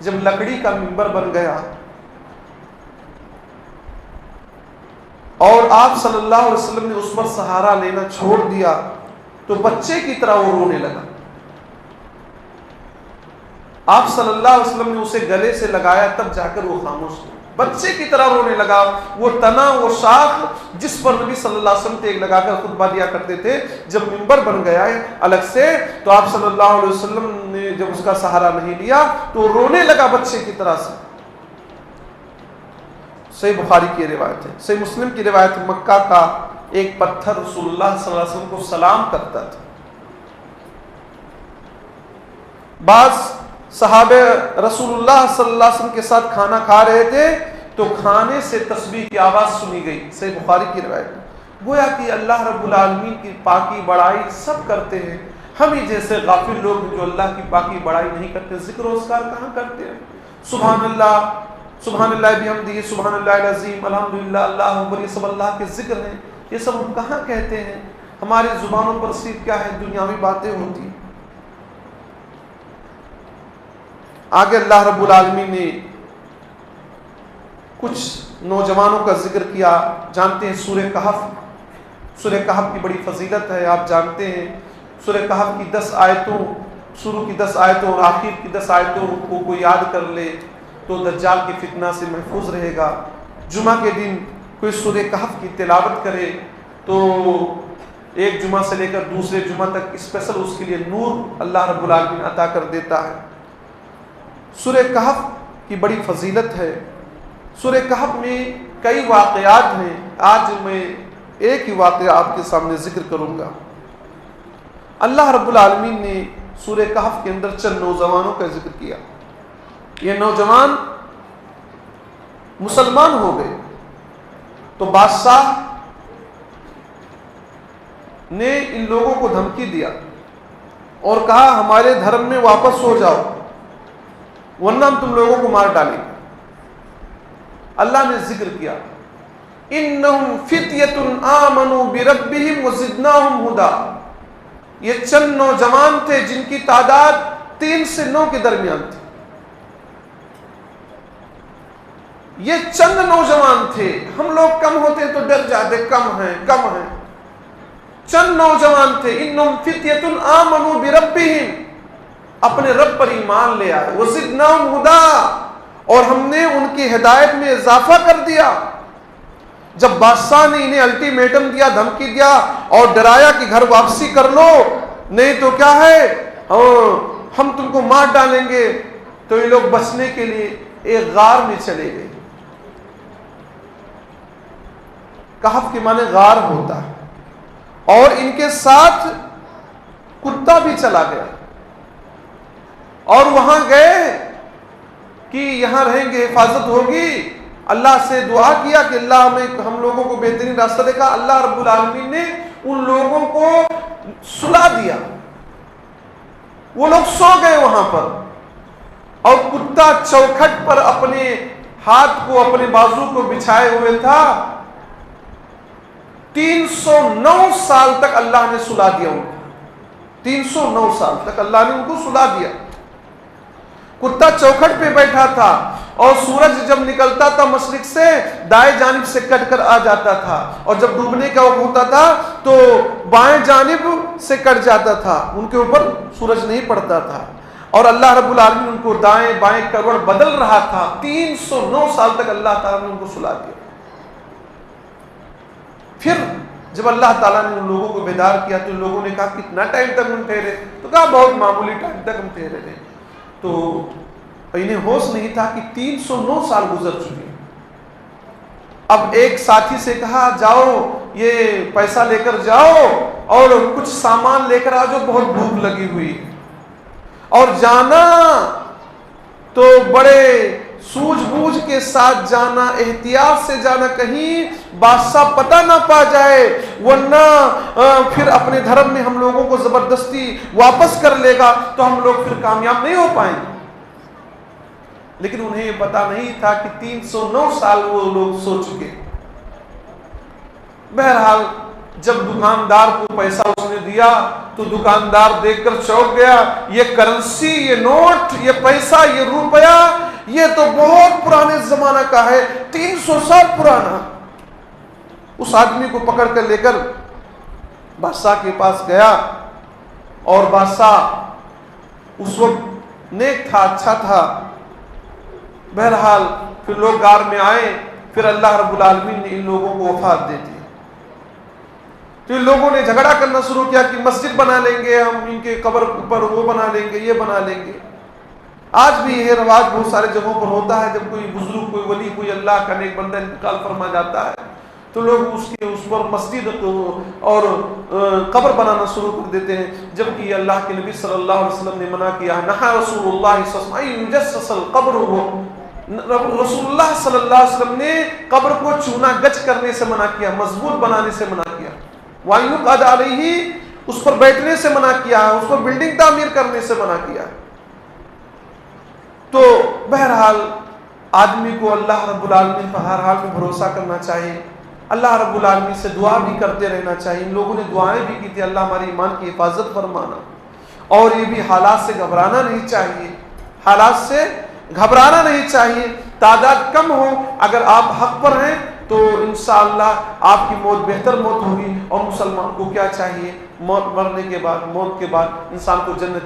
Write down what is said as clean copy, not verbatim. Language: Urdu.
جب لکڑی کا منبر بن گیا اور آپ صلی اللہ علیہ وسلم نے اس پر سہارا لینا چھوڑ دیا تو بچے کی طرح وہ رونے لگا. آپ صلی اللہ علیہ وسلم نے اسے گلے سے لگایا, تب جا کر وہ خاموش ہوا. بچے کی طرح رونے لگا. وہ تنا, وہ شاخ جس پر نبی صلی اللہ علیہ وسلم ٹیک لگا کر خطبہ دیا کرتے تھے, جب منبر بن گیا ہے الگ سے, تو آپ صلی اللہ علیہ وسلم نے جب اس کا سہارا نہیں لیا تو رونے لگا بچے کی طرح سے. صحیح بخاری کی روایت ہے. صحیح مسلم کی روایت, مکہ کا ایک پتھر رسول اللہ صلی اللہ علیہ وسلم کو سلام کرتا تھا. بعض صحابہ رسول اللہ صلی اللہ علیہ وسلم کے ساتھ کھانا کھا رہے تھے تو کھانے سے تسبیح کی آواز سنی گئی. صحیح بخاری کی روایت ہے. گویا کہ اللہ رب العالمین کی پاکی بڑائی سب کرتے ہیں, ہم ہی جیسے غافل لوگ جو اللہ کی پاکی بڑائی نہیں کرتے, ذکر و اذکار کہاں کرتے ہیں. سبحان اللہ, سبحان اللہ بحمدہ, سبحان اللہ العظیم, الحمدللہ, اللہ اکبر, یہ سب اللہ کے ذکر ہیں. یہ سب ہم کہاں کہتے ہیں. ہماری زبانوں پر صرف کیا ہے, دنیاوی باتیں ہوتی ہیں. آگے اللہ رب العالمین نے کچھ نوجوانوں کا ذکر کیا. جانتے ہیں سورہ کہف, سورہ کہف کی بڑی فضیلت ہے. آپ جانتے ہیں سورہ کہف کی 10 آیتوں, شروع کی 10 آیتوں اور آخر کی 10 آیتوں کو کوئی یاد کر لے تو دجال کی فتنہ سے محفوظ رہے گا. جمعہ کے دن کوئی سورہ کہف کی تلاوت کرے تو ایک جمعہ سے لے کر دوسرے جمعہ تک اسپیشل اس کے لیے نور اللہ رب العالمین عطا کر دیتا ہے. سورہ کہف کی بڑی فضیلت ہے. سورہ کہف میں کئی واقعات ہیں. آج میں ایک ہی واقعہ آپ کے سامنے ذکر کروں گا. اللہ رب العالمین نے سورہ کہف کے اندر چند نوجوانوں کا ذکر کیا. یہ نوجوان مسلمان ہو گئے تو بادشاہ نے ان لوگوں کو دھمکی دیا اور کہا ہمارے دھرم میں واپس ہو جاؤ ورنہ ہم تم لوگوں کو مار ڈالیں گے. اللہ نے ذکر کیا انہم فتیۃ آمنوا بربہم وزدناہم ہدی. یہ چند نوجوان تھے جن کی تعداد 3 سے 9 کے درمیان تھی. یہ چند نوجوان تھے. ہم لوگ کم ہوتے تو ڈر جاتے, کم ہیں کم ہیں. چند نوجوان تھے. انہم فتیۃ آمنوا بربہم, اپنے رب پر ایمان لے آئے. وزدناہم ہدی, اور ہم نے ان کی ہدایت میں اضافہ کر دیا. جب بادشاہ نے انہیں الٹیمیٹم دیا, دھمکی دیا اور ڈرایا کہ گھر واپسی کر لو نہیں تو کیا ہے ہم تم کو مار ڈالیں گے, تو یہ لوگ بچنے کے لیے ایک غار میں چلے گئے. کہف کے معنی غار ہوتا ہے. اور ان کے ساتھ کتا بھی چلا گیا اور وہاں گئے کہ یہاں رہیں گے, حفاظت ہوگی. اللہ سے دعا کیا کہ اللہ ہم لوگوں کو بہترین راستہ دکھا. اللہ رب العالمین نے ان لوگوں کو سلا دیا. وہ لوگ سو گئے وہاں پر اور کتا چوکھٹ پر اپنے ہاتھ کو, اپنے بازو کو بچھائے ہوئے تھا. 309 سال تک اللہ نے سلا دیا ان کو. 309 سال تک اللہ نے ان کو سلا دیا. کتا چوکھٹ پہ بیٹھا تھا اور سورج جب نکلتا تھا مشرق سے دائیں جانب سے کٹ کر آ جاتا تھا, اور جب ڈوبنے کا وقت ہوتا تھا تو بائیں جانب سے کٹ جاتا تھا. ان کے اوپر سورج نہیں پڑتا تھا اور اللہ رب العالمین ان کو دائیں بائیں کروڑ بدل رہا تھا. 309 سال تک اللہ تعالیٰ نے ان کو سلا دیا. پھر جب اللہ تعالیٰ نے ان لوگوں کو بیدار کیا تو ان لوگوں نے کہا کتنا ٹائم تک ہم ٹھہرے, تو کہا بہت معمولی ٹائم تک ہم ٹھہرے رہے. تو انہیں ہوش نہیں تھا کہ 309 سال گزر چکے. اب ایک ساتھی سے کہا جاؤ یہ پیسہ لے کر جاؤ اور کچھ سامان لے کر آ جاؤ, بہت بھوک لگی ہوئی. اور جانا تو بڑے سوجھ بوجھ کے ساتھ جانا, احتیاط سے جانا, کہیں بادشاہ پتہ نہ پا جائے ورنہ پھر اپنے دھرم میں ہم لوگوں کو زبردستی واپس کر لے گا تو ہم لوگ پھر کامیاب نہیں ہو پائیں گے. لیکن انہیں یہ پتا نہیں تھا کہ 309 سال وہ لوگ سو چکے. بہرحال جب دکاندار کو پیسہ اس نے دیا تو دکاندار دیکھ کر چونک گیا، یہ کرنسی، یہ نوٹ، یہ پیسہ، یہ روپیہ، یہ تو بہت پرانے زمانہ کا ہے، 300 سال پرانا۔ اس آدمی کو پکڑ کر لے کر بادشاہ کے پاس گیا، اور بادشاہ اس وقت نیک تھا، اچھا تھا۔ بہرحال پھر لوگ غار میں آئے، پھر اللہ رب العالمین نے ان لوگوں کو وفات دے دی۔ تو ان لوگوں نے جھگڑا کرنا شروع کیا کہ مسجد بنا لیں گے ہم، ان کے قبر پر وہ بنا لیں گے، یہ بنا لیں گے۔ آج بھی یہ رواج بہت سارے جگہوں پر ہوتا ہے، جب کوئی بزرگ، کوئی ولی، کوئی اللہ کا نیک بندہ انتقال فرما جاتا ہے تو لوگ اس پر مسجد اور قبر بنانا شروع کر دیتے ہیں، جبکہ اللہ کے نبی صلی اللہ علیہ وسلم نے منع کیا۔ نہا رسول اللہ صلی اللہ علیہ وسلم یجسس القبر، رسول اللہ صلی اللہ علیہ وسلم نے قبر کو چونا گچ کرنے سے منع کیا، مضبوط بنانے سے منع کیا۔ وَيُقْعَدَ عَلَيْهِ، اس پر بیٹھنے سے منع کیا، اس پر بلڈنگ تعمیر کرنے سے منع کیا۔ تو بہرحال آدمی کو اللہ رب العالمین پر ہر حال میں بھروسہ کرنا چاہیے، اللہ رب العالمین سے دعا بھی کرتے رہنا چاہیے۔ ان لوگوں نے دعائیں بھی کی تھی، اللہ ہماری ایمان کی حفاظت فرمانا، اور یہ بھی حالات سے گھبرانا نہیں چاہیے، حالات سے گھبرانا نہیں چاہیے۔ تعداد کم ہو، اگر آپ حق پر ہیں تو انشاءاللہ آپ کی موت بہتر موت ہوگی۔ اور مسلمان کو کیا چاہیے؟ موت مرنے کے بعد، موت کے بعد انسان کو جنت